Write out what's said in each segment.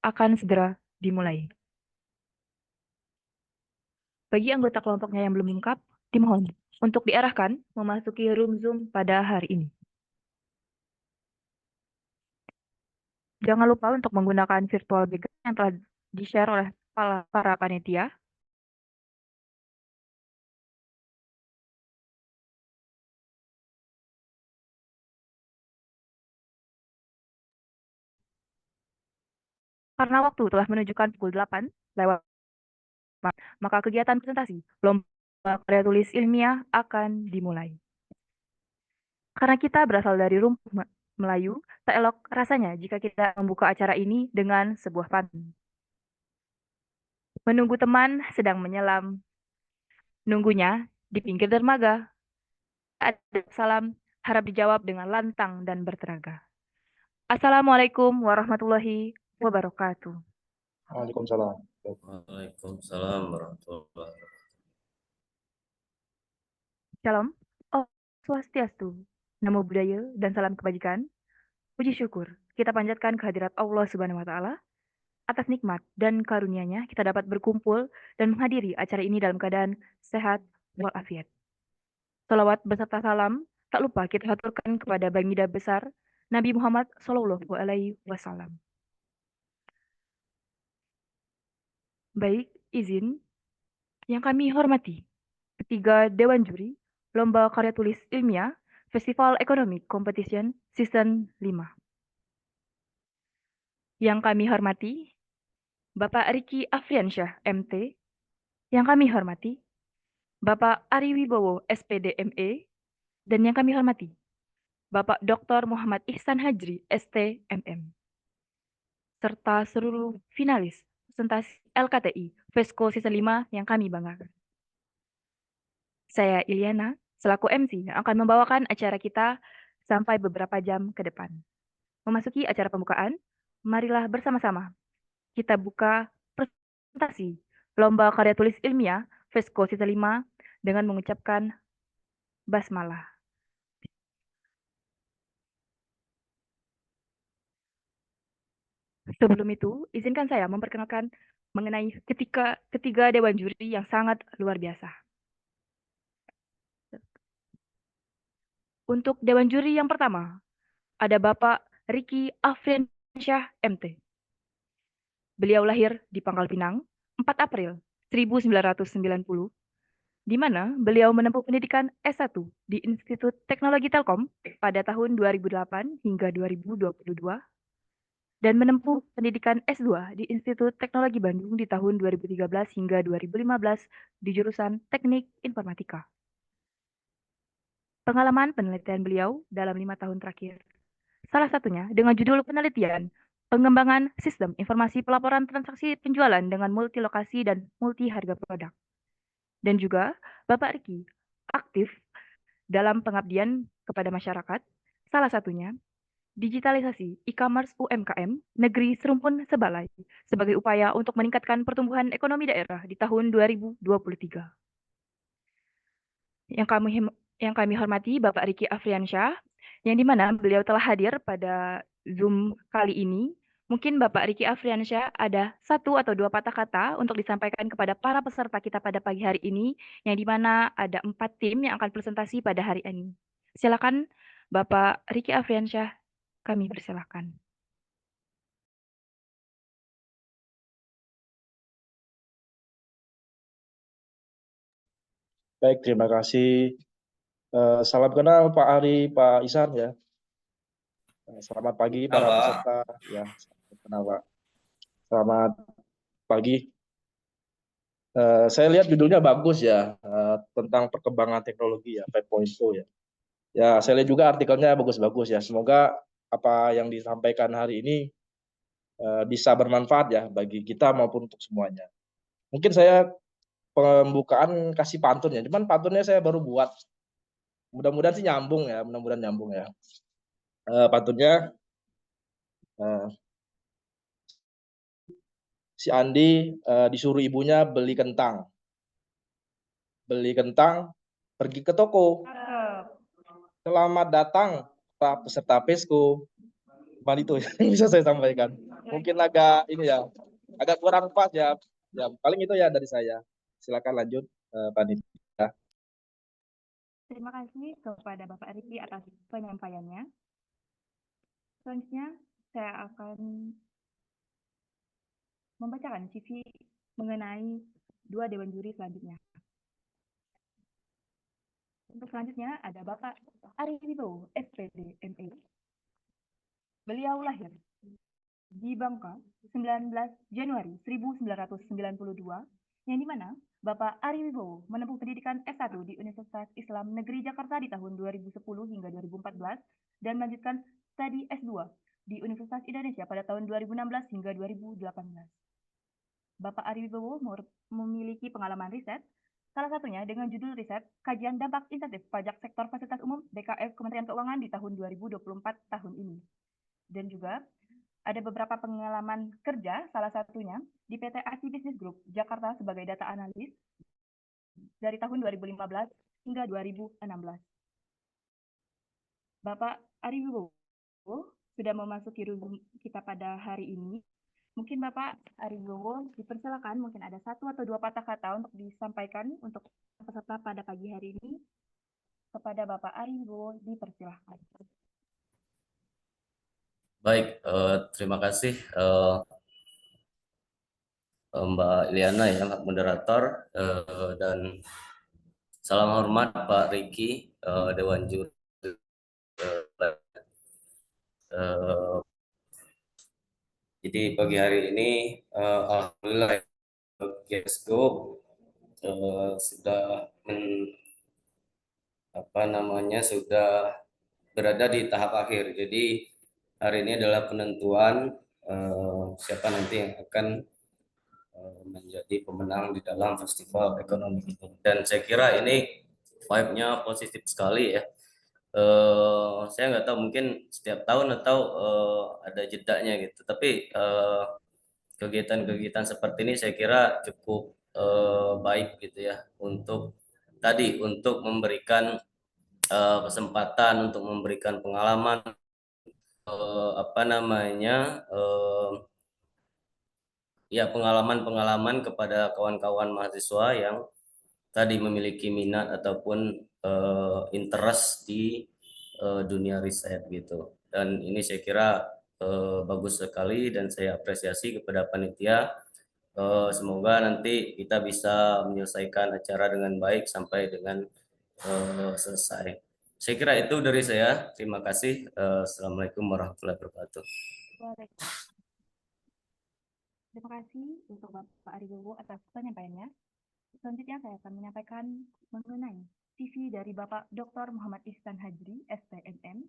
akan segera dimulai. Bagi anggota kelompoknya yang belum lengkap, dimohon untuk diarahkan memasuki room Zoom pada hari ini. Jangan lupa untuk menggunakan virtual background yang telah di-share oleh para panitia. Karena waktu telah menunjukkan pukul 8 lewat, maka kegiatan presentasi lomba karya tulis ilmiah akan dimulai. Karena kita berasal dari rumpun Melayu, tak elok rasanya jika kita membuka acara ini dengan sebuah pantun. Menunggu teman sedang menyelam, nunggunya di pinggir dermaga. Ada salam, harap dijawab dengan lantang dan bertenaga. Assalamualaikum warahmatullahi wabarakatuh. Waalaikumsalam. Waalaikumsalam warahmatullahi wabarakatuh. Shalom, Om Swastiastu, Namo Buddhaya, dan salam kebajikan. Puji syukur kita panjatkan kehadirat Allah Subhanahu wa Ta'ala. Atas nikmat dan karunia-Nya kita dapat berkumpul dan menghadiri acara ini dalam keadaan sehat walafiat. Salawat beserta salam tak lupa kita haturkan kepada Baginda besar Nabi Muhammad SAW. Baik, izin yang kami hormati ketiga Dewan Juri Lomba Karya Tulis Ilmiah Festival Economic Competition Season 5. Yang kami hormati Bapak Riki Afriansyah, MT. Yang kami hormati Bapak Ari Wibowo, SPD, ME. Dan yang kami hormati Bapak Dr. Muhammad Ihsan Hajri, ST, MM. Serta seluruh finalis presentasi LKTI Fesco Season 5 yang kami banggakan. Saya Iliana, selaku MC yang akan membawakan acara kita sampai beberapa jam ke depan. Memasuki acara pembukaan, marilah bersama-sama kita buka presentasi Lomba Karya Tulis Ilmiah Fesco Season 5 dengan mengucapkan basmalah. Sebelum itu, izinkan saya memperkenalkan mengenai ketiga dewan juri yang sangat luar biasa. Untuk dewan juri yang pertama, ada Bapak Riki Afriansyah, MT. Beliau lahir di Pangkal Pinang, 4 April 1990, di mana beliau menempuh pendidikan S1 di Institut Teknologi Telkom pada tahun 2008 hingga 2022, dan menempuh pendidikan S2 di Institut Teknologi Bandung di tahun 2013 hingga 2015 di jurusan Teknik Informatika. Pengalaman penelitian beliau dalam 5 tahun terakhir, salah satunya dengan judul penelitian Pengembangan Sistem Informasi Pelaporan Transaksi Penjualan dengan Multi Lokasi dan Multi Harga Produk. Dan juga Bapak Riki aktif dalam pengabdian kepada masyarakat, salah satunya digitalisasi e-commerce UMKM negeri serumpun sebalai sebagai upaya untuk meningkatkan pertumbuhan ekonomi daerah di tahun 2023. Yang kami hormati Bapak Riki Afriansyah, yang dimana beliau telah hadir pada Zoom kali ini. Mungkin Bapak Riki Afriansyah ada 1 atau 2 patah kata untuk disampaikan kepada para peserta kita pada pagi hari ini, yang dimana ada 4 tim yang akan presentasi pada hari ini. Silakan Bapak Riki Afriansyah, kami persilakan. Baik, terima kasih. Salam kenal Pak Ari, Pak Ihsan ya. Selamat pagi para Pak. peserta. Ya, salam kenal Pak. Selamat pagi. Saya lihat judulnya bagus ya, tentang perkembangan teknologi ya, 5.0 ya. Ya, saya lihat juga artikelnya bagus-bagus ya. Semoga apa yang disampaikan hari ini bisa bermanfaat ya bagi kita maupun untuk semuanya. Mungkin saya pembukaan kasih pantun ya, cuman pantunnya saya baru buat. Mudah-mudahan sih nyambung ya, mudah-mudahan nyambung ya. Pantunnya si Andi disuruh ibunya beli kentang. Beli kentang, pergi ke toko. Selamat datang para peserta PESCO. Cuma itu yang bisa saya sampaikan. mungkin agak ini ya, agak kurang pas ya. Ya paling itu ya dari saya. Silakan lanjut, Pak Nita. Terima kasih kepada Bapak Riki atas penyampaiannya. Selanjutnya, saya akan membacakan CV mengenai dua dewan juri selanjutnya. Untuk selanjutnya ada Bapak Ari Wibowo, SPD, ME. Beliau lahir di Bangka 19 Januari 1992, yang dimana Bapak Ari Wibowo menempuh pendidikan S1 di Universitas Islam Negeri Jakarta di tahun 2010 hingga 2014 dan melanjutkan studi S2 di Universitas Indonesia pada tahun 2016 hingga 2018. Bapak Ari Wibowo memiliki pengalaman riset, salah satunya dengan judul riset Kajian Dampak Insentif Pajak Sektor Fasilitas Umum BKF Kementerian Keuangan di tahun 2024 tahun ini. Dan juga ada beberapa pengalaman kerja, salah satunya di PT ASI Business Group Jakarta sebagai data analis dari tahun 2015 hingga 2016. Bapak Ari Wibowo sudah memasuki room kita pada hari ini. Mungkin Bapak Ari Wibowo dipersilakan, mungkin ada satu atau dua patah kata untuk disampaikan untuk peserta pada pagi hari ini. Kepada Bapak Ari Wibowo dipersilahkan. Baik, terima kasih Mbak Iliana ya, Mbak moderator, dan salam hormat Pak Riki, Dewan Juri. Jadi pagi hari ini, alhamdulillah, GESCO sudah sudah berada di tahap akhir. Jadi hari ini adalah penentuan siapa nanti yang akan menjadi pemenang di dalam festival ekonomi ini. Dan saya kira ini vibe-nya positif sekali ya. Saya nggak tahu, mungkin setiap tahun atau ada jedanya gitu. Tapi kegiatan-kegiatan seperti ini saya kira cukup baik gitu ya, untuk memberikan kesempatan, untuk memberikan pengalaman, pengalaman kepada kawan-kawan mahasiswa yang tadi memiliki minat ataupun interest di dunia riset gitu. Dan ini saya kira bagus sekali dan saya apresiasi kepada panitia. Semoga nanti kita bisa menyelesaikan acara dengan baik sampai dengan selesai. Saya kira itu dari saya. Terima kasih. Assalamualaikum warahmatullahi wabarakatuh. Terima kasih untuk Bapak Ari Wibowo atas penyampaiannya. Selanjutnya saya akan menyampaikan mengenai CV dari Bapak Dr. Muhammad Ihsan Hajri, STMM,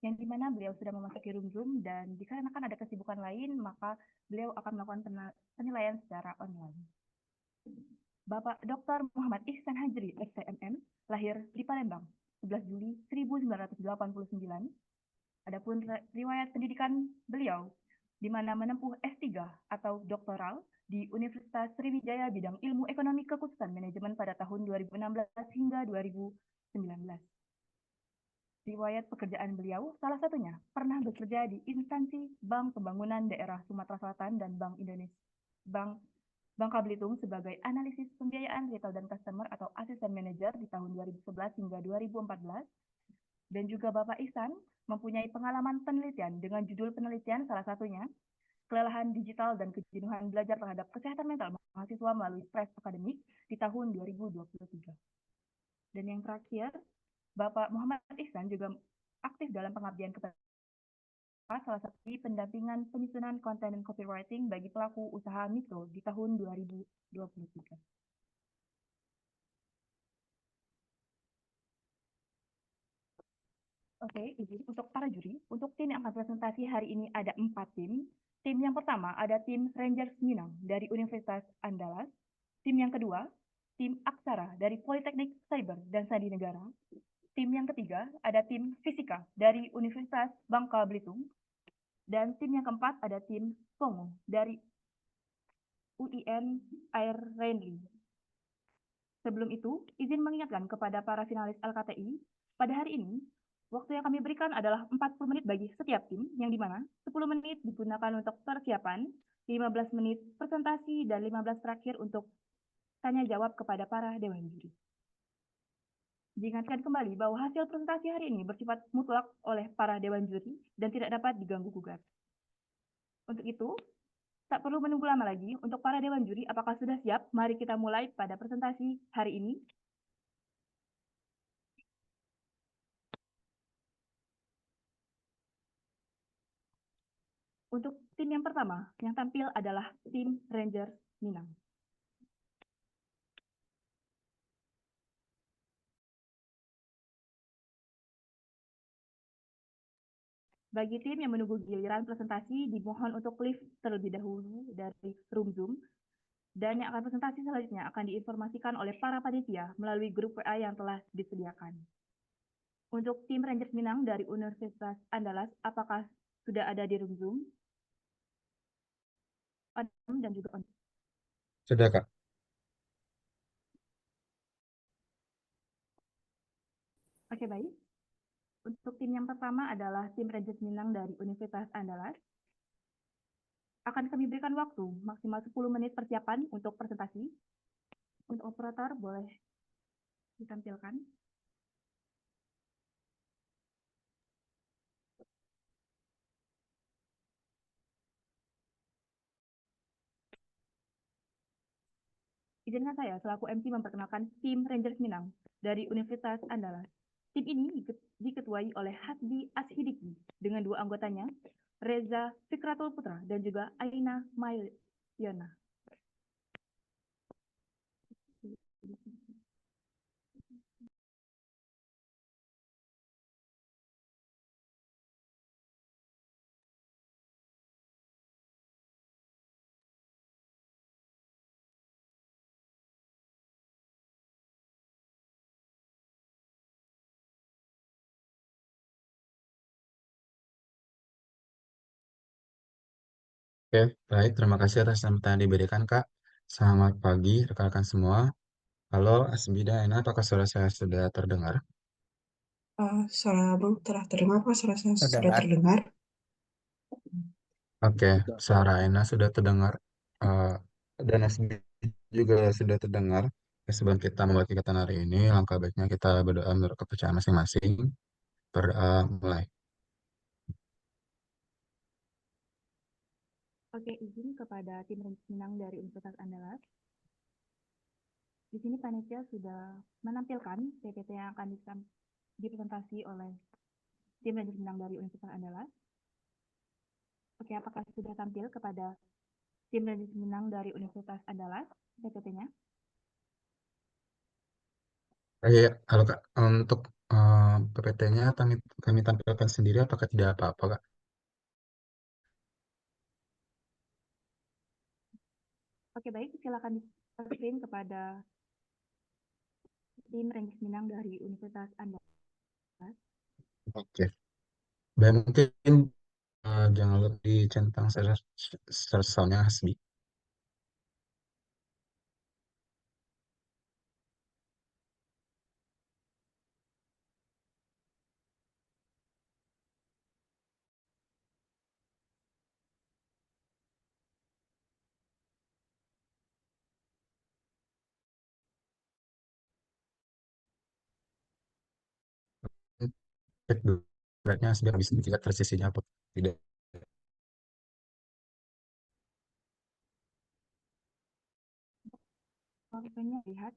yang dimana beliau sudah memasuki room dan dikarenakan ada kesibukan lain, maka beliau akan melakukan penilaian secara online. Bapak Dr. Muhammad Ihsan Hajri, STMM, lahir di Palembang, 11 Juli 1989. Adapun riwayat pendidikan beliau, di mana menempuh S3 atau doktoral di Universitas Sriwijaya bidang ilmu ekonomi kekhususan manajemen pada tahun 2016 hingga 2019. Riwayat pekerjaan beliau, salah satunya pernah bekerja di instansi Bank Pembangunan Daerah Sumatera Selatan dan Bank Indonesia, Bank Bangka Belitung sebagai analisis pembiayaan retail dan customer atau asisten manajer di tahun 2011 hingga 2014. Dan juga Bapak Ihsan mempunyai pengalaman penelitian dengan judul penelitian salah satunya kelelahan digital dan kejenuhan belajar terhadap kesehatan mental mahasiswa melalui stres akademik di tahun 2023. Dan yang terakhir, Bapak Muhammad Ihsan juga aktif dalam pengabdian kepada salah satu pendampingan penyusunan konten dan copywriting bagi pelaku usaha mikro di tahun 2023. Oke, izin untuk para juri. Untuk tim yang akan presentasi hari ini ada 4 tim. Tim yang pertama ada tim Rangers Minang dari Universitas Andalas. Tim yang kedua, tim Aksara dari Politeknik Cyber dan Sandi Negara. Tim yang ketiga ada tim Fisika dari Universitas Bangka Belitung. Dan tim yang keempat ada tim Pongo dari UIN Air Renli. Sebelum itu, izin mengingatkan kepada para finalis LKTI, pada hari ini, Waktu yang kami berikan adalah 40 menit bagi setiap tim, yang dimana 10 menit digunakan untuk persiapan, 15 menit presentasi, dan 15 terakhir untuk tanya jawab kepada para dewan juri. Diingatkan kembali bahwa hasil presentasi hari ini bersifat mutlak oleh para dewan juri dan tidak dapat diganggu-gugat. Untuk itu, tak perlu menunggu lama lagi. Untuk para dewan juri, apakah sudah siap? Mari kita mulai pada presentasi hari ini. Untuk tim yang pertama, yang tampil adalah tim Rangers Minang. Bagi tim yang menunggu giliran presentasi, dimohon untuk lift terlebih dahulu dari room Zoom, dan yang akan presentasi selanjutnya akan diinformasikan oleh para panitia melalui grup WA yang telah disediakan. Untuk tim Rangers Minang dari Universitas Andalas, apakah sudah ada di room Zoom? Dan juga Sudah, Kak. Oke, baik. Untuk tim yang pertama adalah tim Rangers Minang dari Universitas Andalas. Akan kami berikan waktu maksimal 10 menit persiapan untuk presentasi. Untuk operator boleh ditampilkan. Izinkan saya selaku MC memperkenalkan tim Rangers Minang dari Universitas Andalas. Tim ini diketuai oleh Hasbi Ashidiki dengan 2 anggotanya, Reza Fikratul Putra dan juga Aina Mayona. Oke, baik. Terima kasih atas sambutan yang diberikan, Kak. Selamat pagi, rekan-rekan semua. Halo, Asmida, Ena, apakah suara saya sudah terdengar? Suara Abang telah terdengar, Pak. Suara saya sudah Terdengar. terdengar. Oke, suara Ena sudah terdengar. Eh, dan Asmida juga sudah terdengar. Ya, sebelum kita membuat kegiatan hari ini, langkah baiknya kita berdoa menurut kepercayaan masing-masing. Mulai. Oke, izin kepada tim Rangers Minang dari Universitas Andalas. Di sini panitia sudah menampilkan PPT yang akan dipresentasi oleh tim Rangers Minang dari Universitas Andalas. Oke, apakah sudah tampil kepada tim Rangers Minang dari Universitas Andalas PPT-nya? Iya, halo Kak. Untuk PPT-nya kami tampilkan sendiri, apakah tidak apa-apa, Kak? Oke, baik. Silakan di-screen kepada tim Rangers Minang dari Universitas Andalas. Oke. Dan mungkin jangan lupa dicentang soundnya Hasbi. Cek dulu beratnya biar bisa tidak tersisinya apa tidak. Oke, lihat.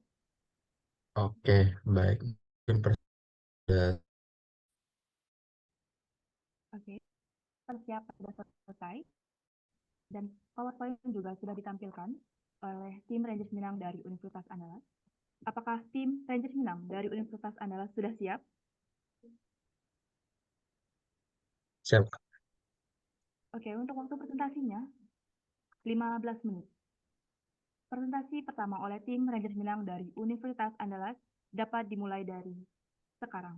Oke, baik. Mungkin Oke, persiapan sudah selesai. Dan PowerPoint juga sudah ditampilkan oleh tim Rangers Minang dari Universitas Andalas. Apakah tim Rangers Minang dari Universitas Andalas sudah siap? siap. Oke, untuk waktu presentasinya 15 menit. Presentasi pertama oleh tim Rangers Minang dari Universitas Andalas dapat dimulai dari sekarang.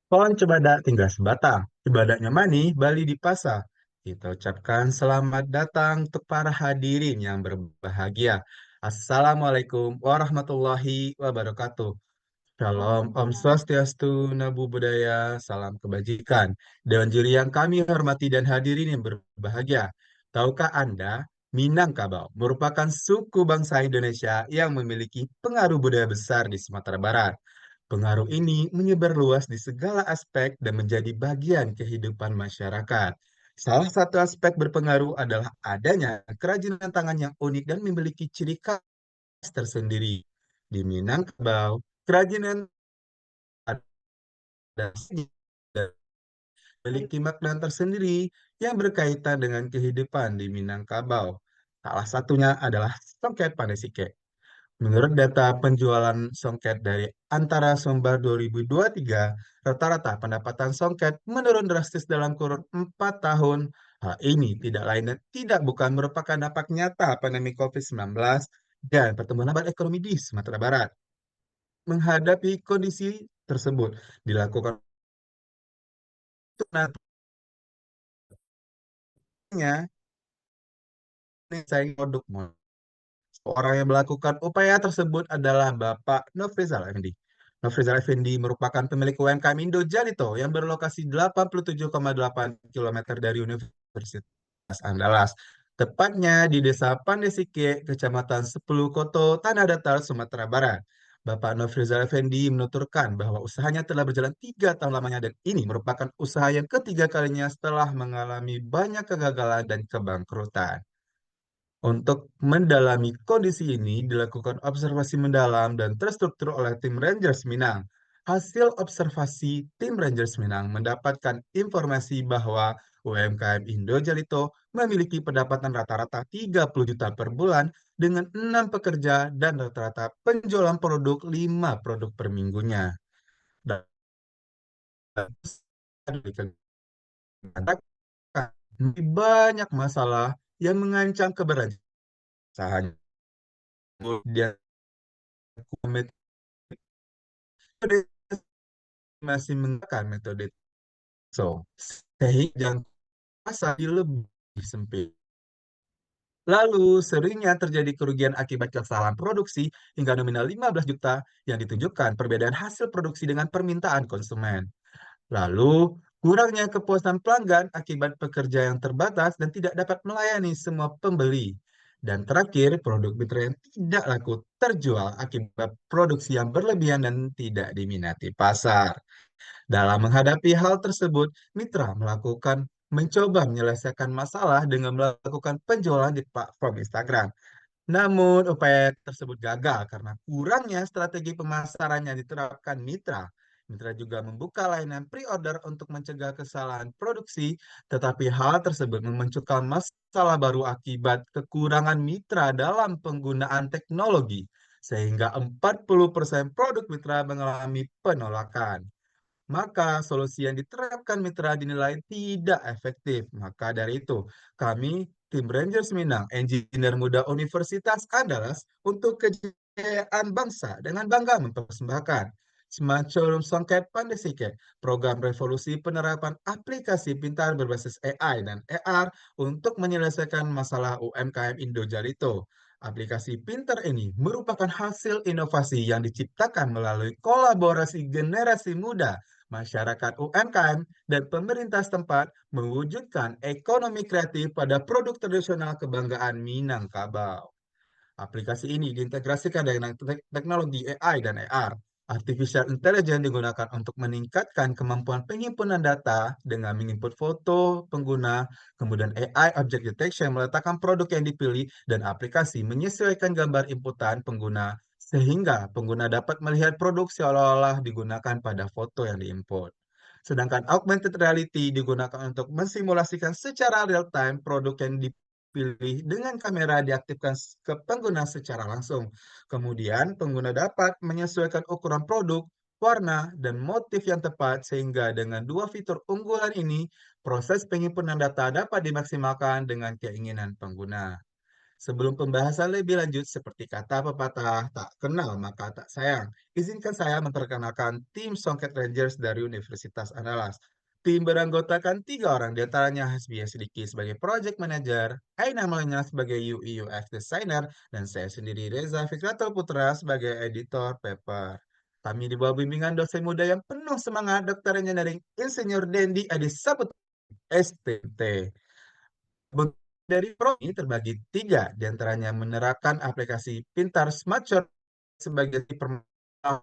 Pohon cemada tinggal sebatang, cembadanya mani, Bali dipasang. Kita ucapkan selamat datang untuk para hadirin yang berbahagia. Assalamualaikum warahmatullahi wabarakatuh. Shalom, Om Swastiastu, Namo Buddhaya, salam kebajikan. Dewan juri yang kami hormati dan hadirin yang berbahagia. Tahukah Anda, Minangkabau merupakan suku bangsa Indonesia yang memiliki pengaruh budaya besar di Sumatera Barat. Pengaruh ini menyebar luas di segala aspek dan menjadi bagian kehidupan masyarakat. Salah satu aspek berpengaruh adalah adanya kerajinan tangan yang unik dan memiliki ciri khas tersendiri. Di Minangkabau, kerajinan dan memiliki makna tersendiri yang berkaitan dengan kehidupan di Minangkabau. Salah satunya adalah songket Pandai. Menurut data penjualan songket dari Antara Sumber 2023, rata-rata pendapatan songket menurun drastis dalam kurun 4 tahun. Hal ini tidak lain dan tidak bukan merupakan dampak nyata pandemi COVID-19 dan pertumbuhan lambat ekonomi di Sumatera Barat. Menghadapi kondisi tersebut, dilakukan untuk nantinya desain produk. Orang yang melakukan upaya tersebut adalah Bapak Nofrizal Effendi. Nofrizal Effendi merupakan pemilik UMKM Indo Jalito yang berlokasi 87,8 km dari Universitas Andalas. Tepatnya di Desa Pandesike, Kecamatan Sepuluh Koto, Tanah Datar, Sumatera Barat. Bapak Nofrizal Effendi menuturkan bahwa usahanya telah berjalan 3 tahun lamanya dan ini merupakan usaha yang ketiga kalinya setelah mengalami banyak kegagalan dan kebangkrutan. Untuk mendalami kondisi ini, dilakukan observasi mendalam dan terstruktur oleh tim Rangers Minang. Hasil observasi tim Rangers Minang mendapatkan informasi bahwa UMKM Indo Jalito memiliki pendapatan rata-rata 30 juta per bulan dengan 6 pekerja dan rata-rata penjualan produk 5 produk per minggunya. Dan banyak masalah yang mengancam keberlangsungan usahanya. Kemudian metode masih menggunakan metode so sehingga jangka pasar lebih sempit. Lalu, seringnya terjadi kerugian akibat kesalahan produksi hingga nominal 15 juta yang ditunjukkan perbedaan hasil produksi dengan permintaan konsumen. Lalu, kurangnya kepuasan pelanggan akibat pekerja yang terbatas dan tidak dapat melayani semua pembeli. Dan terakhir, produk mitra yang tidak laku terjual akibat produksi yang berlebihan dan tidak diminati pasar. Dalam menghadapi hal tersebut, mitra mencoba menyelesaikan masalah dengan melakukan penjualan di platform Instagram. Namun, upaya tersebut gagal karena kurangnya strategi pemasaran yang diterapkan mitra. Mitra juga membuka layanan pre-order untuk mencegah kesalahan produksi, tetapi hal tersebut memunculkan masalah baru akibat kekurangan mitra dalam penggunaan teknologi, sehingga 40% produk mitra mengalami penolakan. Maka solusi yang diterapkan mitra dinilai tidak efektif. Maka dari itu, kami tim Rangers Minang, engineer muda Universitas Andalas untuk kejayaan bangsa dengan bangga mempersembahkan semacam songket Pandesike, program revolusi penerapan aplikasi pintar berbasis AI dan AR untuk menyelesaikan masalah UMKM Indo Jalito. Aplikasi pintar ini merupakan hasil inovasi yang diciptakan melalui kolaborasi generasi muda masyarakat UMKM, dan pemerintah setempat mewujudkan ekonomi kreatif pada produk tradisional kebanggaan Minangkabau. Aplikasi ini diintegrasikan dengan teknologi AI dan AR. Artificial Intelligence digunakan untuk meningkatkan kemampuan penghimpunan data dengan menginput foto pengguna, kemudian AI Object Detection meletakkan produk yang dipilih, dan aplikasi menyesuaikan gambar inputan pengguna sehingga pengguna dapat melihat produk seolah-olah digunakan pada foto yang diinput. Sedangkan augmented reality digunakan untuk mensimulasikan secara real-time produk yang dipilih dengan kamera diaktifkan ke pengguna secara langsung. Kemudian, pengguna dapat menyesuaikan ukuran produk, warna, dan motif yang tepat sehingga dengan dua fitur unggulan ini, proses penghimpunan data dapat dimaksimalkan dengan keinginan pengguna. Sebelum pembahasan lebih lanjut, seperti kata pepatah, tak kenal maka tak sayang. Izinkan saya memperkenalkan tim Songket Rangers dari Universitas Andalas. Tim beranggotakan 3 orang, diantaranya Hasbiya Sidiki sebagai Project Manager, Aina Malenya sebagai UI UX Designer, dan saya sendiri Reza Fikratul Putra sebagai Editor Paper. Kami di bawah bimbingan dosen muda yang penuh semangat, Dr. Engineering Insinyur Dendi Adi Saputra, STT. Dari program ini terbagi 3, diantaranya menerapkan aplikasi Pintar Smart Shop sebagai permasalahan,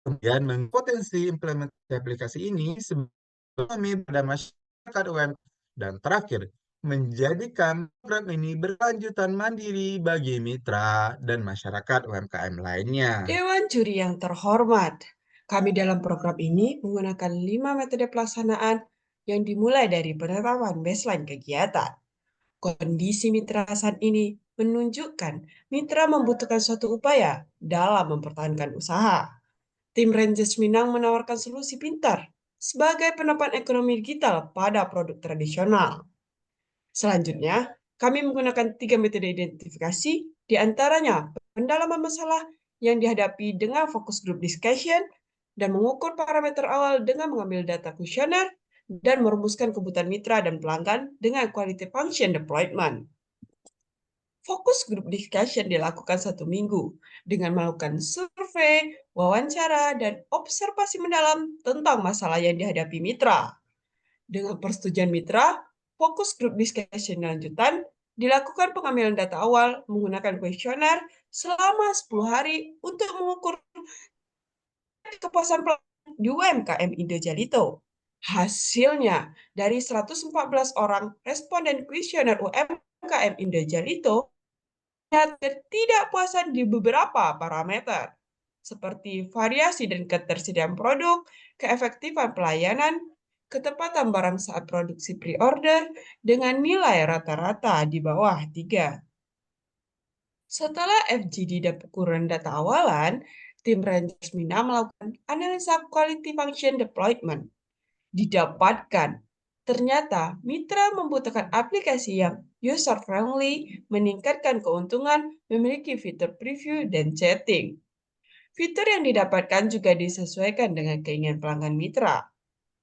kemudian mengpotensi implementasi aplikasi ini sebagai pada masyarakat UMKM, dan terakhir menjadikan program ini berlanjutan mandiri bagi mitra dan masyarakat UMKM lainnya. Dewan Juri yang terhormat, kami dalam program ini menggunakan 5 metode pelaksanaan yang dimulai dari penetapan baseline kegiatan. Kondisi mitra saat ini menunjukkan mitra membutuhkan suatu upaya dalam mempertahankan usaha. Tim Rangers Minang menawarkan solusi pintar sebagai penopang ekonomi digital pada produk tradisional. Selanjutnya, kami menggunakan 3 metode identifikasi, di antaranya pendalaman masalah yang dihadapi dengan fokus group discussion dan mengukur parameter awal dengan mengambil data kuesioner dan merumuskan kebutuhan mitra dan pelanggan dengan quality function deployment. Fokus group discussion dilakukan 1 minggu dengan melakukan survei, wawancara, dan observasi mendalam tentang masalah yang dihadapi mitra. Dengan persetujuan mitra, fokus group discussion lanjutan dilakukan pengambilan data awal menggunakan kuesioner selama 10 hari untuk mengukur kepuasan pelanggan di UMKM Indo Jalito. Hasilnya, dari 114 orang responden kuesioner UMKM Indo Jalito, ketidakpuasan di beberapa parameter, seperti variasi dan ketersediaan produk, keefektifan pelayanan, ketepatan barang saat produksi pre-order, dengan nilai rata-rata di bawah 3. Setelah FGD dan ukuran data awalan, tim Rangers Mina melakukan analisa quality function deployment. Didapatkan, ternyata mitra membutuhkan aplikasi yang user-friendly, meningkatkan keuntungan, memiliki fitur preview dan chatting. Fitur yang didapatkan juga disesuaikan dengan keinginan pelanggan mitra.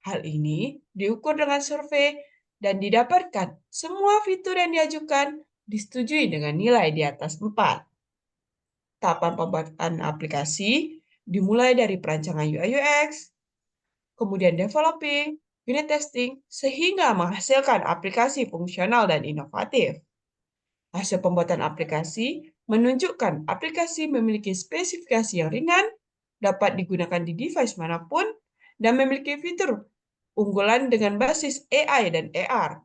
Hal ini diukur dengan survei dan didapatkan semua fitur yang diajukan disetujui dengan nilai di atas 4. Tahapan pembuatan aplikasi dimulai dari perancangan UI UX, kemudian developing, unit testing, sehingga menghasilkan aplikasi fungsional dan inovatif. Hasil pembuatan aplikasi menunjukkan aplikasi memiliki spesifikasi yang ringan, dapat digunakan di device manapun, dan memiliki fitur unggulan dengan basis AI dan AR.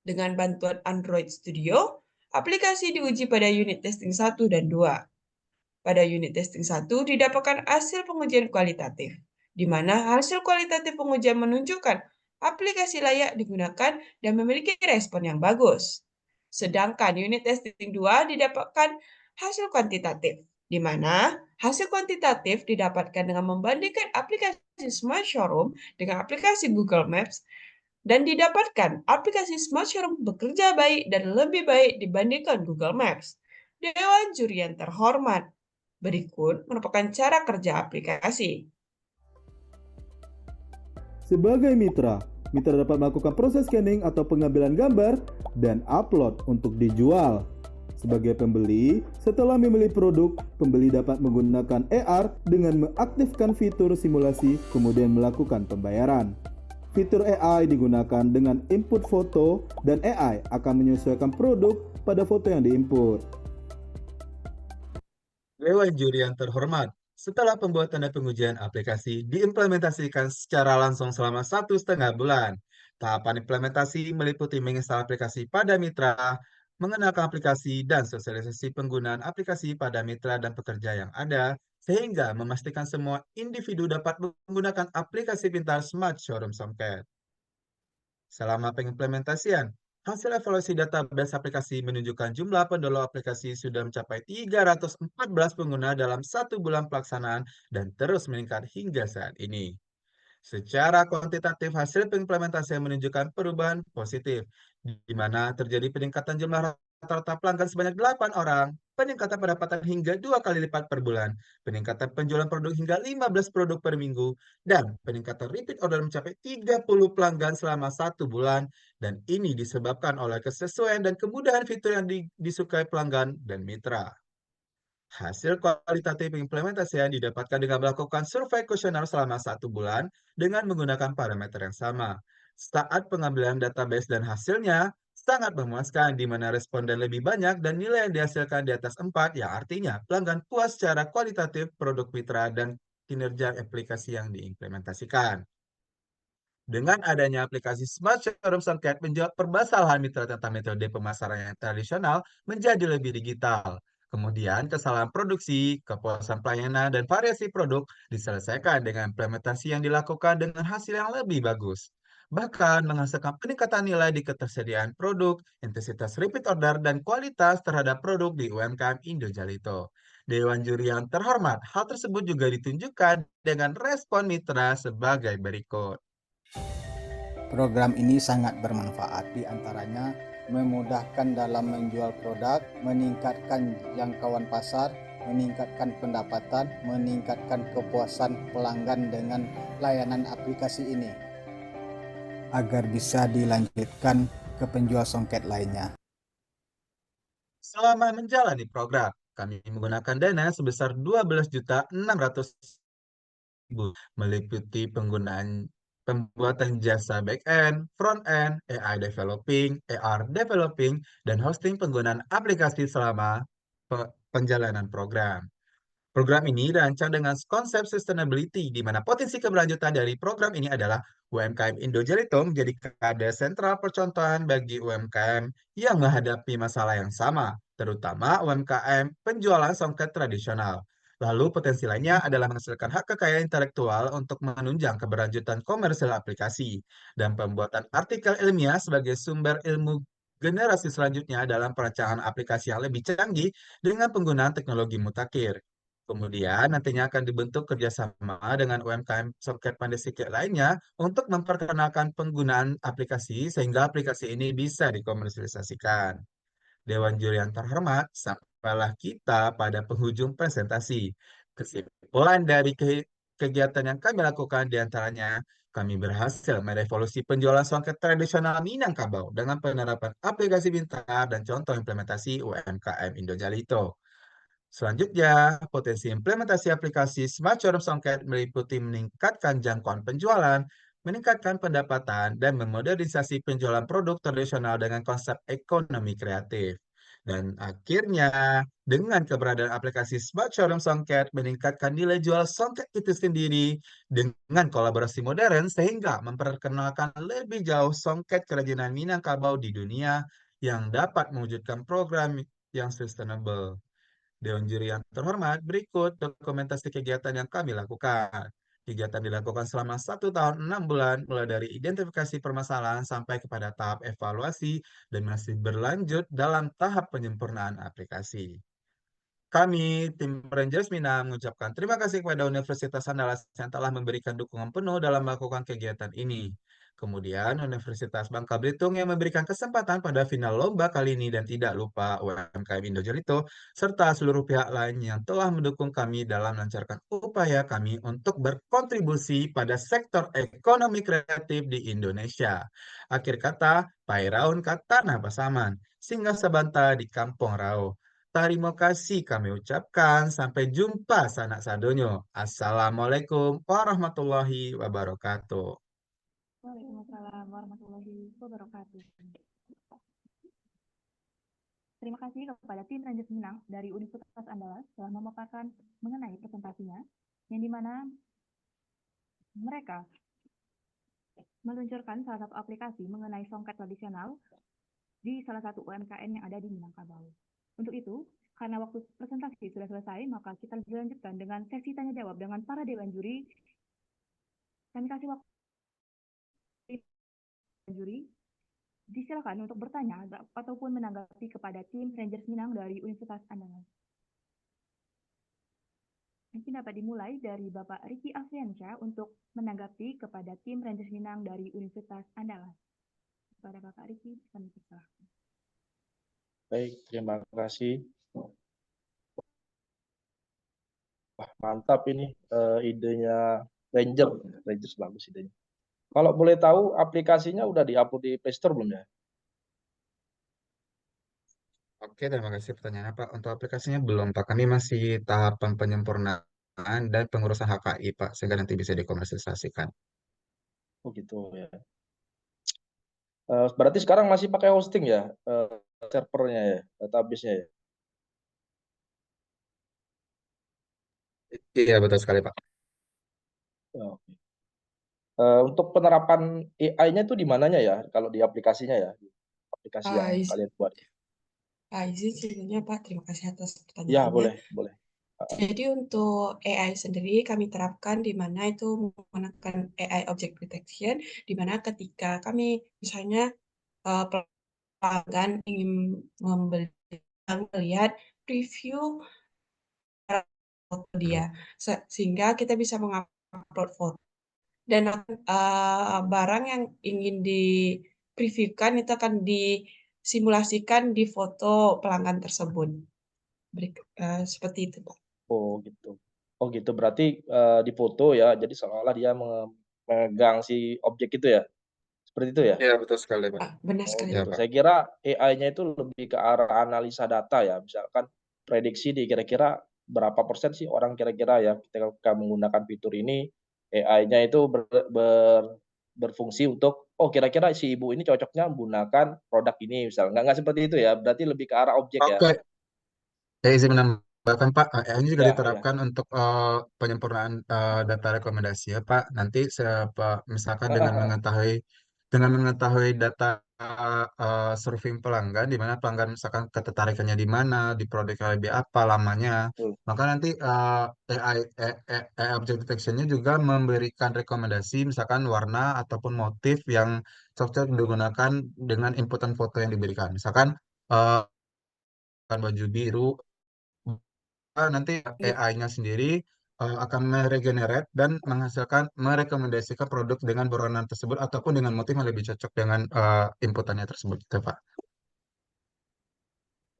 Dengan bantuan Android Studio, aplikasi diuji pada unit testing 1 dan 2. Pada unit testing 1 didapatkan hasil pengujian kualitatif, di mana hasil kualitatif pengujian menunjukkan aplikasi layak digunakan dan memiliki respon yang bagus. Sedangkan unit testing 2 didapatkan hasil kuantitatif, di mana hasil kuantitatif didapatkan dengan membandingkan aplikasi Smart Showroom dengan aplikasi Google Maps, dan didapatkan aplikasi Smart Showroom bekerja baik dan lebih baik dibandingkan Google Maps. Dewan Juri yang terhormat, berikut merupakan cara kerja aplikasi. Sebagai mitra dapat melakukan proses scanning atau pengambilan gambar dan upload untuk dijual. Sebagai pembeli, setelah memilih produk, pembeli dapat menggunakan AR dengan mengaktifkan fitur simulasi kemudian melakukan pembayaran. Fitur AI digunakan dengan input foto dan AI akan menyesuaikan produk pada foto yang diinput. Dewan Juri yang terhormat, setelah pembuatan dan pengujian aplikasi diimplementasikan secara langsung selama 1,5 bulan. Tahapan implementasi meliputi menginstal aplikasi pada mitra, mengenalkan aplikasi dan sosialisasi penggunaan aplikasi pada mitra dan pekerja yang ada, sehingga memastikan semua individu dapat menggunakan aplikasi pintar Smart Showroom Somcat. Selama pengimplementasian, hasil evaluasi database aplikasi menunjukkan jumlah pendownload aplikasi sudah mencapai 314 pengguna dalam 1 bulan pelaksanaan dan terus meningkat hingga saat ini. Secara kuantitatif, hasil pengimplementasian menunjukkan perubahan positif, di mana terjadi peningkatan jumlah rata-rata pelanggan sebanyak 8 orang, peningkatan pendapatan hingga 2 kali lipat per bulan, peningkatan penjualan produk hingga 15 produk per minggu, dan peningkatan repeat order mencapai 30 pelanggan selama 1 bulan, dan ini disebabkan oleh kesesuaian dan kemudahan fitur yang disukai pelanggan dan mitra. Hasil kualitatif implementasian didapatkan dengan melakukan survei kuesioner selama 1 bulan dengan menggunakan parameter yang sama. Saat pengambilan database dan hasilnya sangat memuaskan di mana responden lebih banyak dan nilai yang dihasilkan di atas 4, yang artinya pelanggan puas secara kualitatif produk mitra dan kinerja aplikasi yang diimplementasikan. Dengan adanya aplikasi Smart Showroom Songket menjawab permasalahan mitra tentang metode pemasaran yang tradisional menjadi lebih digital. Kemudian kesalahan produksi, kepuasan pelayanan, dan variasi produk diselesaikan dengan implementasi yang dilakukan dengan hasil yang lebih bagus. Bahkan menghasilkan peningkatan nilai di ketersediaan produk, intensitas repeat order, dan kualitas terhadap produk di UMKM Indojalito. Dewan juri yang terhormat, hal tersebut juga ditunjukkan dengan respon mitra sebagai berikut. Program ini sangat bermanfaat, di antaranya memudahkan dalam menjual produk, meningkatkan jangkauan pasar, meningkatkan pendapatan, meningkatkan kepuasan pelanggan dengan layanan aplikasi ini, agar bisa dilanjutkan ke penjual songket lainnya. Selama menjalani program, kami menggunakan dana sebesar 12.600.000 meliputi penggunaan pembuatan jasa back-end, front-end, AI developing, AR developing, dan hosting penggunaan aplikasi selama penjalanan program. Program ini dirancang dengan konsep sustainability, di mana potensi keberlanjutan dari program ini adalah UMKM Indojalito menjadi kada sentral percontohan bagi UMKM yang menghadapi masalah yang sama, terutama UMKM penjualan songket tradisional. Lalu potensi lainnya adalah menghasilkan hak kekayaan intelektual untuk menunjang keberlanjutan komersial aplikasi dan pembuatan artikel ilmiah sebagai sumber ilmu generasi selanjutnya dalam perancangan aplikasi yang lebih canggih dengan penggunaan teknologi mutakhir. Kemudian nantinya akan dibentuk kerjasama dengan UMKM Songket Pandai lainnya untuk memperkenalkan penggunaan aplikasi sehingga aplikasi ini bisa dikomersialisasikan. Dewan juri yang terhormat, sampailah kita pada penghujung presentasi. Kesimpulan dari kegiatan yang kami lakukan diantaranya, kami berhasil merevolusi penjualan songket tradisional Minangkabau dengan penerapan aplikasi pintar dan contoh implementasi UMKM Indojalito. Selanjutnya, potensi implementasi aplikasi Smart Showroom Songket meliputi meningkatkan jangkauan penjualan, meningkatkan pendapatan, dan memodernisasi penjualan produk tradisional dengan konsep ekonomi kreatif. Dan akhirnya, dengan keberadaan aplikasi Smart Showroom Songket meningkatkan nilai jual songket itu sendiri dengan kolaborasi modern sehingga memperkenalkan lebih jauh songket kerajinan Minangkabau di dunia yang dapat mewujudkan program yang sustainable. Dewan juri yang terhormat, berikut dokumentasi kegiatan yang kami lakukan. Kegiatan dilakukan selama 1 tahun 6 bulan, mulai dari identifikasi permasalahan sampai kepada tahap evaluasi dan masih berlanjut dalam tahap penyempurnaan aplikasi. Kami, tim Rangers Minang, mengucapkan terima kasih kepada Universitas Andalas yang telah memberikan dukungan penuh dalam melakukan kegiatan ini. Kemudian Universitas Bangka Belitung yang memberikan kesempatan pada final lomba kali ini, dan tidak lupa UMKM Indojalito serta seluruh pihak lain yang telah mendukung kami dalam melancarkan upaya kami untuk berkontribusi pada sektor ekonomi kreatif di Indonesia. Akhir kata, Pairaun Katana Pasaman, Singgah Sabanta di Kampung Rao. Terima kasih kami ucapkan. Sampai jumpa sanak sadonyo. Assalamualaikum warahmatullahi wabarakatuh. Waalaikumsalam warahmatullahi wabarakatuh. Terima kasih kepada tim Rangers Minang dari Universitas Andalas telah memaparkan mengenai presentasinya, yang dimana mereka meluncurkan salah satu aplikasi mengenai songket tradisional di salah satu UMKM yang ada di Minangkabau. Untuk itu, karena waktu presentasi sudah selesai, maka kita dilanjutkan dengan sesi tanya jawab dengan para dewan juri. Kami kasih waktu juri, disilakan untuk bertanya ataupun menanggapi kepada tim Rangers Minang dari Universitas Andalas. Mungkin dapat dimulai dari Bapak Ricky Afriansyah untuk menanggapi kepada tim Rangers Minang dari Universitas Andalas. Kepada Bapak Ricky, kami persilahkan. Baik, terima kasih. Wah, mantap ini idenya Rangers bagus idenya. Kalau boleh tahu aplikasinya udah di-upload di Play Store belum ya? Oke, terima kasih pertanyaannya Pak. Untuk aplikasinya belum Pak. Kami masih tahapan penyempurnaan dan pengurusan HKI Pak, sehingga nanti bisa dikomersialisasikan. Oh gitu ya. Berarti sekarang masih pakai hosting ya, servernya ya, database-nya ya. Iya, betul sekali Pak. Ya, oke. Untuk penerapan AI-nya itu di mananya ya? Kalau di aplikasinya ya, di aplikasi yang Ah, iz- kalian buat. izin sebelumnya Pak, terima kasih atas Ya, pertanyaannya. boleh, boleh. Jadi untuk AI sendiri kami terapkan di mana itu menggunakan AI Object Detection, di mana ketika kami misalnya pelanggan ingin membeli melihat preview foto dia, sehingga kita bisa mengupload foto dan barang yang ingin di-previewkan itu akan disimulasikan di foto pelanggan tersebut. Seperti itu, Pak. Oh gitu. Oh gitu. Berarti di foto ya. Jadi seolah-olah dia memegang si objek itu ya. Seperti itu ya. Iya, betul sekali Pak. Benar Oh sekali. Iya gitu. Pak. Saya kira AI-nya itu lebih ke arah analisa data ya. Misalkan prediksi di kira-kira berapa persen sih orang kira-kira ya ketika menggunakan fitur ini AI-nya itu berfungsi untuk oh kira-kira si ibu ini cocoknya menggunakan produk ini misalnya. Nggak seperti itu ya. Berarti lebih ke arah objek ya. Oke, saya izin menambahkan Pak, ini juga Ya, ya. diterapkan untuk penyempurnaan data rekomendasi ya Pak. Nanti misalkan dengan mengetahui data surfing pelanggan, di mana pelanggan misalkan ketertarikannya di mana, di produknya lebih apa, lamanya, Betul. maka nanti AI object detection-nya juga memberikan rekomendasi misalkan warna ataupun motif yang cocok digunakan dengan inputan foto yang diberikan. Misalkan eh, baju biru, nanti AI-nya sendiri akan meregenerate dan menghasilkan merekomendasikan produk dengan berwarna tersebut ataupun dengan motif yang lebih cocok dengan inputannya tersebut, gitu, Pak.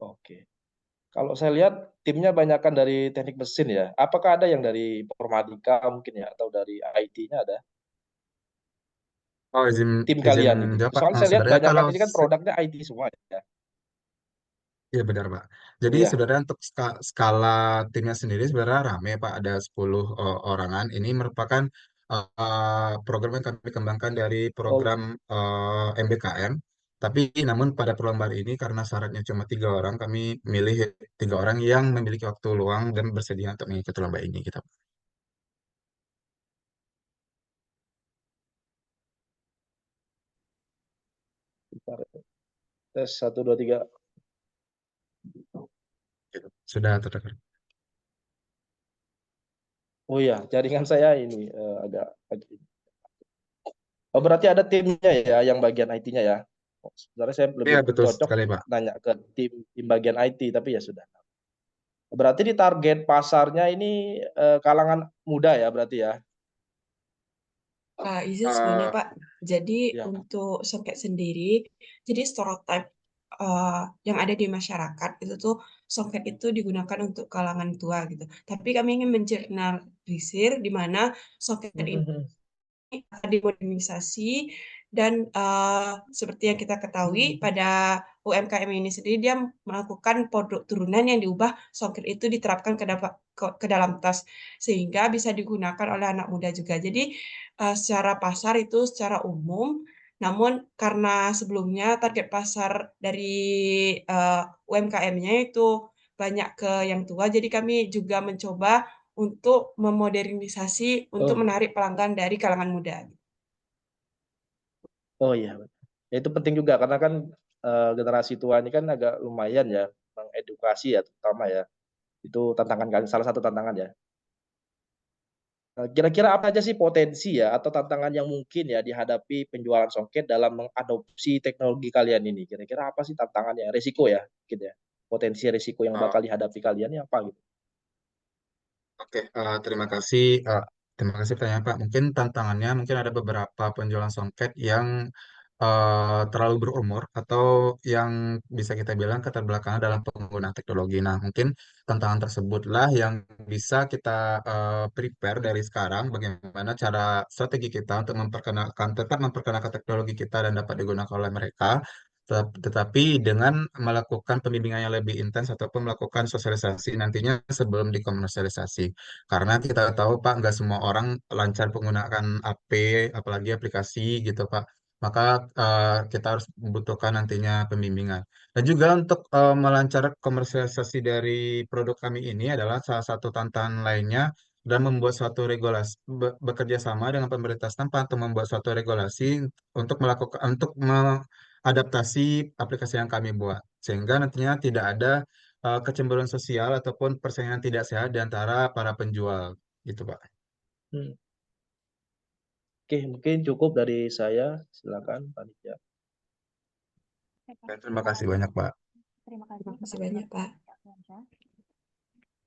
Oke. Kalau saya lihat timnya banyakkan dari teknik mesin ya. Apakah ada yang dari informatika mungkin ya atau dari IT-nya ada? Oh, izin Tim izin kalian ini. jawab, Pak. Soalnya saya lihat Sebenarnya banyakkan kalau ini kan produknya IT semua ya. Iya benar Pak. Jadi Iya. sebenarnya untuk skala timnya sendiri sebenarnya rame Pak, ada 10 orangan. Ini merupakan program yang kami kembangkan dari Oh, program MBKM. Tapi namun pada perlombaan ini karena syaratnya cuma 3 orang, kami milih 3 orang yang memiliki waktu luang dan bersedia untuk mengikuti lomba ini gitu. bentar. Tes 1, 2, 3. Gitu. Sudah terdengar. Oh iya, jaringan saya ini agak. Oh berarti ada timnya ya yang bagian IT-nya ya. Oh, sebenarnya saya Iya lebih betul cocok sekali Pak. nanya ke tim bagian IT tapi ya sudah. Berarti di target pasarnya ini kalangan muda ya berarti ya. Izin sebelumnya Eh, Pak, jadi Ya. untuk songket sendiri, jadi stereotype yang ada di masyarakat itu tuh songket itu digunakan untuk kalangan tua gitu. Tapi kami ingin menjernalisir di mana songket ini akan dimodernisasi dan seperti yang kita ketahui pada UMKM ini sendiri dia melakukan produk turunan yang diubah songket itu diterapkan ke dalam tas sehingga bisa digunakan oleh anak muda juga. Jadi secara pasar itu secara umum, namun karena sebelumnya target pasar dari UMKM-nya itu banyak ke yang tua, jadi kami juga mencoba untuk memodernisasi untuk Oh, menarik pelanggan dari kalangan muda. oh iya. Ya, itu penting juga karena kan generasi tua ini kan agak lumayan ya mengedukasi ya terutama ya. Itu tantangan kali salah satu tantangan ya. Kira-kira apa aja sih potensi ya atau tantangan yang mungkin ya dihadapi penjualan songket dalam mengadopsi teknologi kalian ini? Kira-kira apa sih tantangannya? Resiko ya, mungkin ya. Potensi resiko yang eh, bakal dihadapi kalian ini apa gitu? Oke, terima kasih. Terima kasih pertanyaan Pak. Mungkin tantangannya mungkin ada beberapa penjualan songket yang terlalu berumur atau yang bisa kita bilang keterbelakangan dalam penggunaan teknologi. Nah, mungkin tantangan tersebutlah yang bisa kita prepare dari sekarang. Bagaimana cara strategi kita untuk tetap memperkenalkan teknologi kita dan dapat digunakan oleh mereka. tetapi dengan melakukan pembimbingan yang lebih intens ataupun melakukan sosialisasi nantinya sebelum dikomersialisasi. Karena kita tahu Pak, nggak semua orang lancar menggunakan AP, apalagi aplikasi gitu Pak. Maka kita harus membutuhkan nantinya pembimbingan. Dan juga untuk melancar komersialisasi dari produk kami ini adalah salah satu tantangan lainnya dan membuat suatu regulasi bekerja sama dengan pemerintah setempat untuk membuat suatu regulasi untuk melakukan adaptasi aplikasi yang kami buat sehingga nantinya tidak ada kecemburuan sosial ataupun persaingan tidak sehat di antara para penjual gitu Pak. Hmm. Oke, mungkin cukup dari saya. Silakan panitia. Terima kasih banyak Pak. Terima Terima kasih banyak, Pak.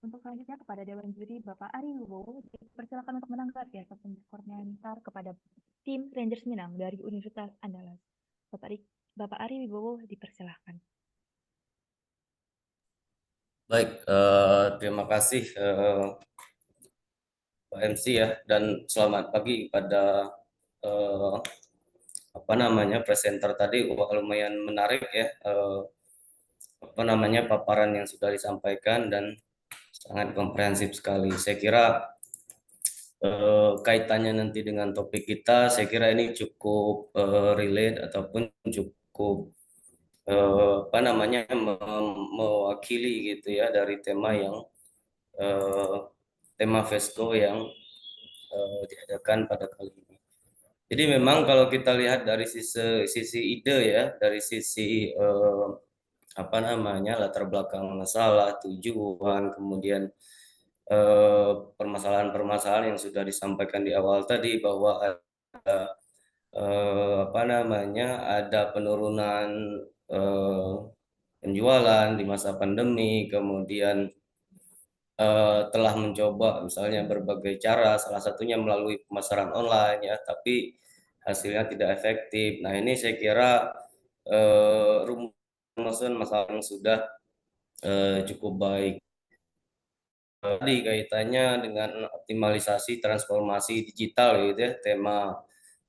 Untuk selanjutnya kepada Dewan Juri Bapak Ari Wibowo, dipersilakan untuk menanggapi atau berkomentar kepada tim Rangers Minang dari Universitas Andalas. Bapak Ari Wibowo dipersilahkan. Baik, terima kasih Pak MC ya, dan selamat pagi kepada presenter tadi. Wah, lumayan menarik ya paparan yang sudah disampaikan dan sangat komprehensif sekali. Saya kira kaitannya nanti dengan topik kita, saya kira ini cukup relate ataupun cukup mewakili gitu ya dari tema yang tema FESCO yang diadakan pada kali ini. Jadi memang kalau kita lihat dari sisi ide ya, dari sisi latar belakang masalah, tujuan, kemudian permasalahan-permasalahan yang sudah disampaikan di awal tadi bahwa ada penurunan penjualan di masa pandemi, kemudian telah mencoba misalnya berbagai cara, salah satunya melalui pemasaran online ya, tapi hasilnya tidak efektif. Nah ini saya kira rumusan masalah yang sudah cukup baik. Tadi kaitannya dengan optimalisasi transformasi digital gitu ya, tema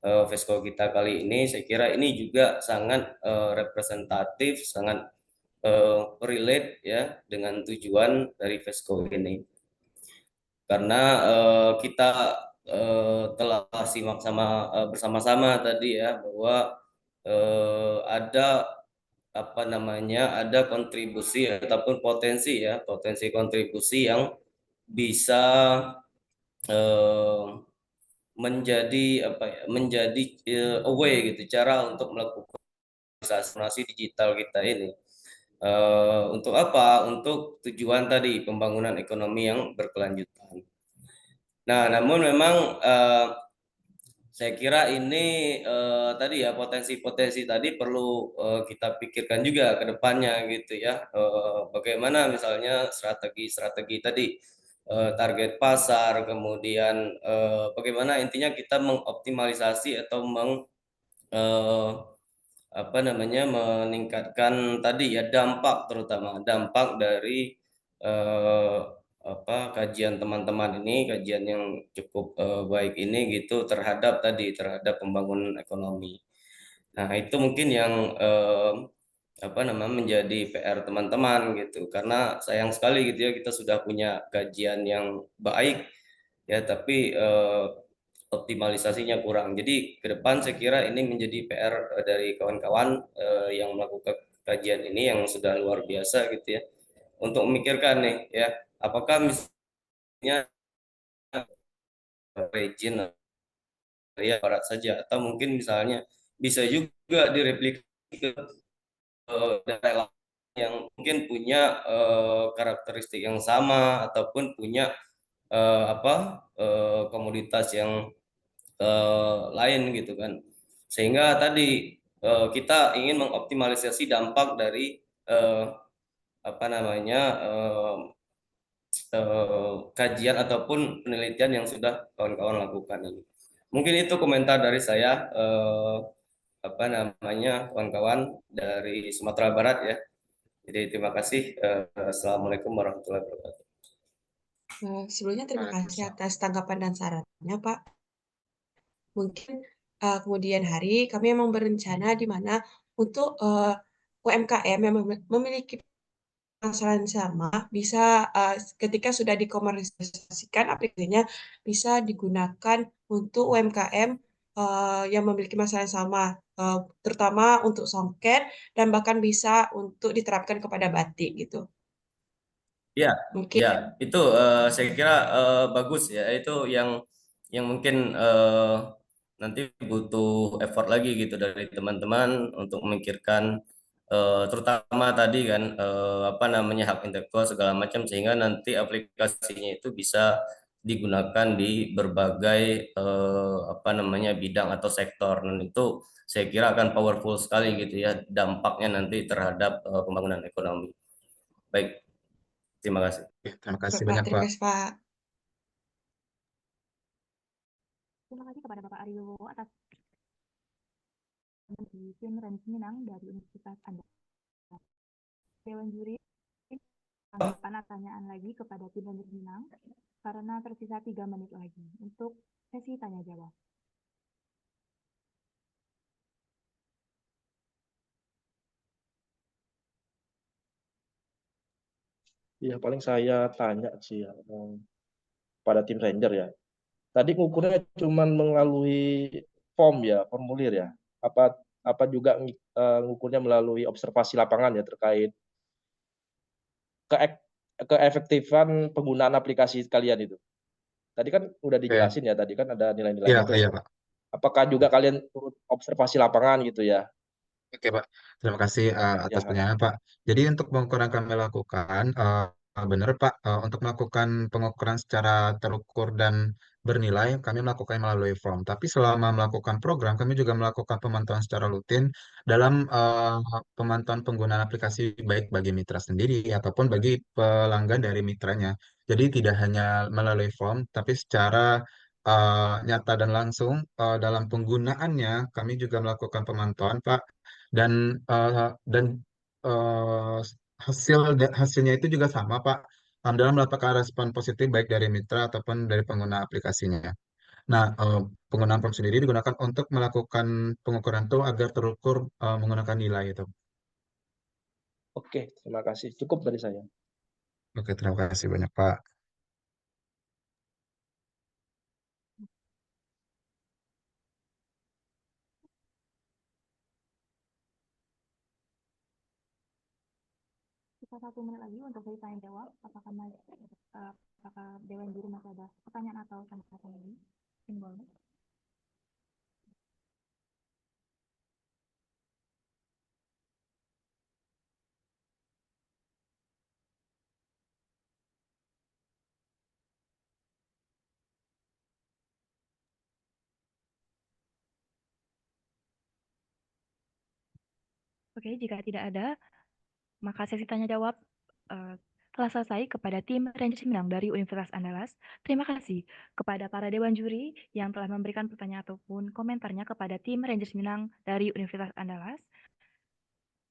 FESCO kita kali ini, saya kira ini juga sangat representatif, sangat relate ya dengan tujuan dari FESCO ini. Karena kita telah simak bersama-sama tadi ya bahwa ada kontribusi ataupun potensi kontribusi yang bisa menjadi away gitu cara untuk melakukan transformasi digital kita ini. Untuk apa? Untuk tujuan tadi pembangunan ekonomi yang berkelanjutan. Nah, namun memang saya kira ini tadi ya potensi-potensi tadi perlu kita pikirkan juga ke depannya gitu ya. Bagaimana misalnya strategi tadi target pasar, kemudian bagaimana intinya kita mengoptimalisasi atau meningkatkan tadi ya terutama dampak dari kajian teman-teman ini, kajian yang cukup baik ini gitu terhadap pembangunan ekonomi. Nah, itu mungkin yang menjadi PR teman-teman gitu. Karena sayang sekali gitu ya kita sudah punya kajian yang baik ya, tapi optimalisasinya kurang. Jadi ke depan saya kira ini menjadi PR dari kawan-kawan yang melakukan kajian ini yang sudah luar biasa gitu ya. Untuk memikirkan nih ya, apakah misalnya region ya barat saja atau mungkin misalnya bisa juga direplikasi ke daerah yang mungkin punya karakteristik yang sama ataupun punya komoditas yang lain gitu kan, sehingga tadi kita ingin mengoptimalisasi dampak dari kajian ataupun penelitian yang sudah kawan-kawan lakukan ini. Mungkin itu komentar dari saya kawan-kawan dari Sumatera Barat ya. Jadi terima kasih. Assalamualaikum warahmatullahi wabarakatuh. Sebelumnya terima kasih atas tanggapan dan sarannya, Pak. Mungkin kemudian hari kami memang berencana di mana untuk UMKM yang memiliki permasalahan yang sama bisa ketika sudah dikomersialisasikan aplikasinya bisa digunakan untuk UMKM yang memiliki masalah yang sama, terutama untuk songket dan bahkan bisa untuk diterapkan kepada batik gitu. Ya, Mungkin ya, itu saya kira bagus ya. Itu yang mungkin nanti butuh effort lagi gitu dari teman-teman untuk memikirkan terutama tadi kan apa namanya hak intelektual segala macam sehingga nanti aplikasinya itu bisa digunakan di berbagai apa namanya bidang atau sektor dan itu saya kira akan powerful sekali gitu ya dampaknya nanti terhadap pembangunan ekonomi. Baik, terima kasih. Oke, terima kasih Pak, banyak, terima Pak. kasih Pak. Terima kasih kepada Bapak Ari Wibowo atas di tim Randes Minang dari Universitas Andalas. Dewan juri tanggapan pertanyaan lagi kepada tim Randes Minang karena tersisa 3 menit lagi untuk sesi tanya jawab. Ya, paling saya tanya sih ya, pada tim Ranger ya. Tadi ngukurnya cuma melalui form ya, formulir ya. Apa apa juga ngukurnya melalui observasi lapangan ya terkait ke keefektifan penggunaan aplikasi kalian itu. Tadi kan udah Oke, dijelasin ya, tadi kan ada iya, nilai-nilainya tuh. iya, Pak. Apakah juga kalian turut observasi lapangan gitu ya? Oke, Pak. Terima kasih atas Ya, pertanyaan, Pak. Jadi untuk pengukuran kami lakukan, benar, Pak, untuk melakukan pengukuran secara terukur dan bernilai, kami melakukan melalui form. Tapi selama melakukan program, kami juga melakukan pemantauan secara rutin dalam pemantauan penggunaan aplikasi baik bagi mitra sendiri ataupun bagi pelanggan dari mitranya. Jadi tidak hanya melalui form, tapi secara nyata dan langsung dalam penggunaannya, kami juga melakukan pemantauan, Pak, dan eh, hasilnya itu juga sama, Pak. Alhamdulillah mendapatkan respon positif baik dari mitra ataupun dari pengguna aplikasinya. Nah, penggunaan form sendiri digunakan untuk melakukan pengukuran itu agar terukur menggunakan nilai itu. oke, terima kasih. Cukup dari saya. Oke, terima kasih banyak, Pak. Kita 1 menit lagi untuk sesi tanya jawab. Apakah Dewan Juri masih ada pertanyaan atau tanggapan lagi? Simbol. Oke, jika tidak ada, maka sesi tanya jawab telah selesai kepada tim Rangers Minang dari Universitas Andalas. Terima kasih kepada para dewan juri yang telah memberikan pertanyaan ataupun komentarnya kepada tim Rangers Minang dari Universitas Andalas.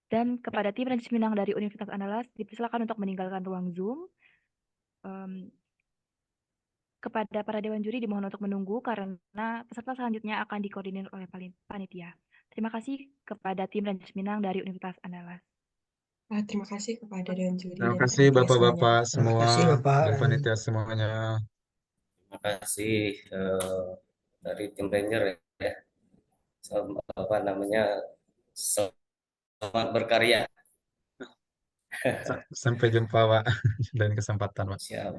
Dan kepada tim Rangers Minang dari Universitas Andalas, dipersilakan untuk meninggalkan ruang Zoom. Kepada para dewan juri dimohon untuk menunggu karena peserta selanjutnya akan dikoordinir oleh panitia. Terima kasih kepada tim Rangers Minang dari Universitas Andalas. Terima kasih kepada Dewan Juri Terima dan kasih panitia semuanya. Bapak-bapak Terima semua kasih Bapak dan dan panitia semuanya. Terima kasih dari tim Ranger ya. Apa namanya? Selamat berkarya. Sampai jumpa, Pak, dan kesempatan, Pak. Siap.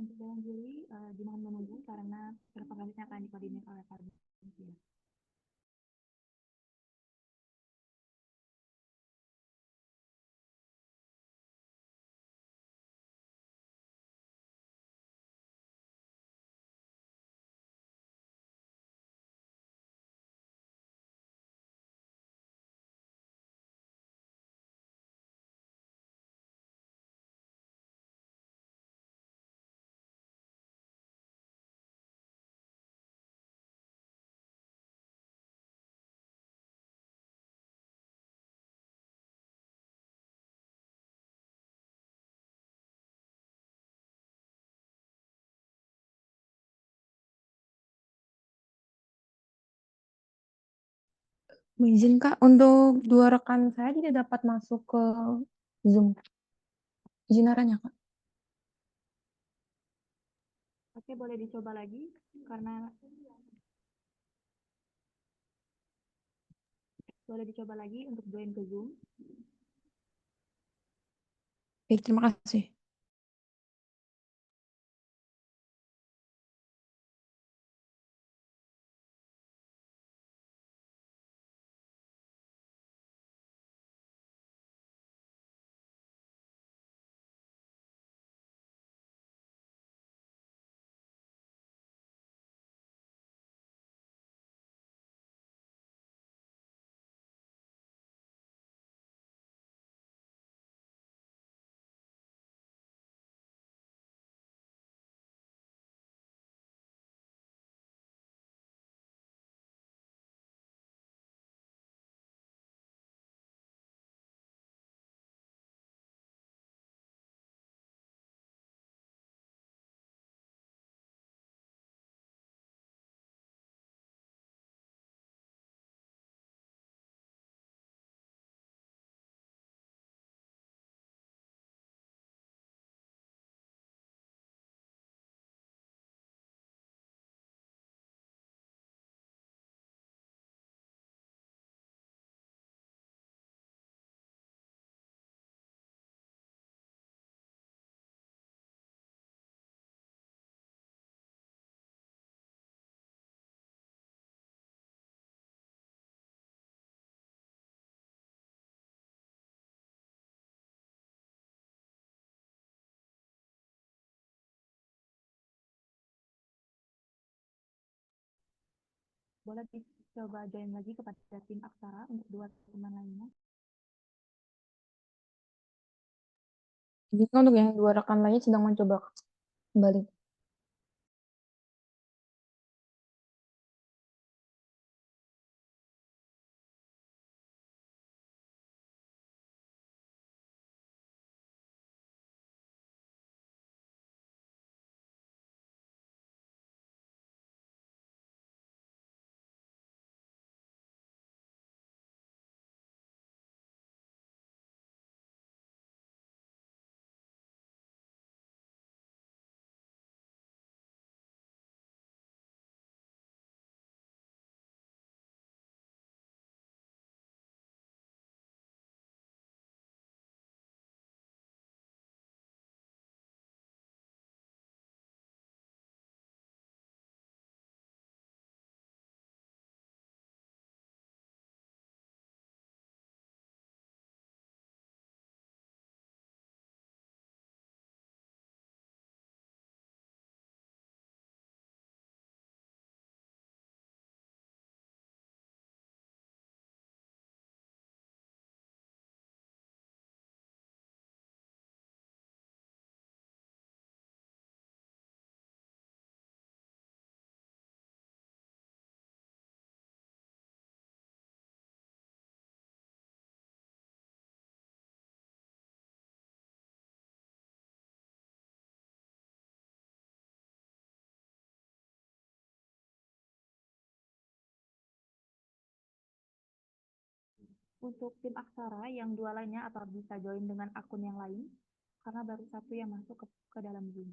Untuk bulan Juli, dimohon menunggu karena selanjutnya akan dikoordinir oleh Pak Bupati. Izin Kak, untuk dua rekan saya tidak dapat masuk ke Zoom. Izin arahnya Kak. Oke, boleh dicoba lagi karena boleh dicoba lagi untuk join ke Zoom. Baik, terima kasih. Boleh dicoba join lagi kepada tim Aksara untuk dua teman lainnya. Jika untuk yang dua rekan lainnya sedang mencoba kembali. Untuk tim Aksara yang dua lainnya atau bisa join dengan akun yang lain karena baru satu yang masuk ke dalam Zoom.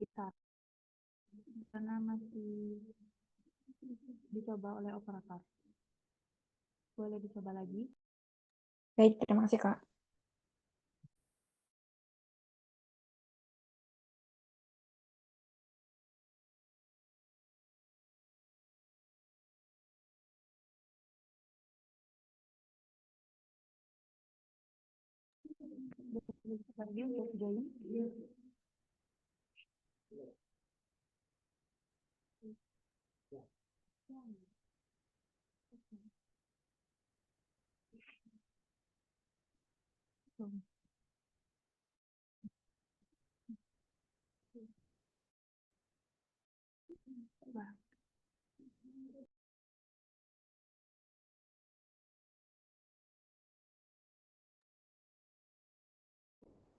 kita karena masih dicoba oleh operator. Boleh dicoba lagi? Baik, terima kasih, Kak. Boleh dicoba lagi untuk join. Coba.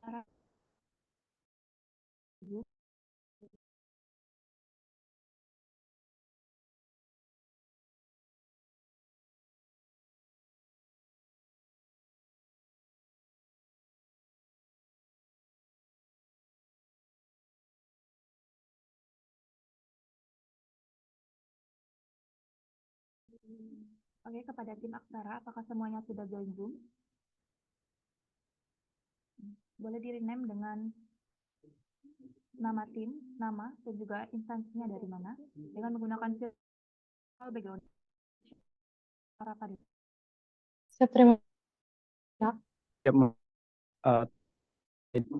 Cara Oke, kepada tim Aksara, apakah semuanya sudah join Zoom? Boleh di-rename dengan nama tim, nama, dan juga instansinya dari mana, dengan menggunakan virtual background. Para pada. Saya terima kasih. Ya,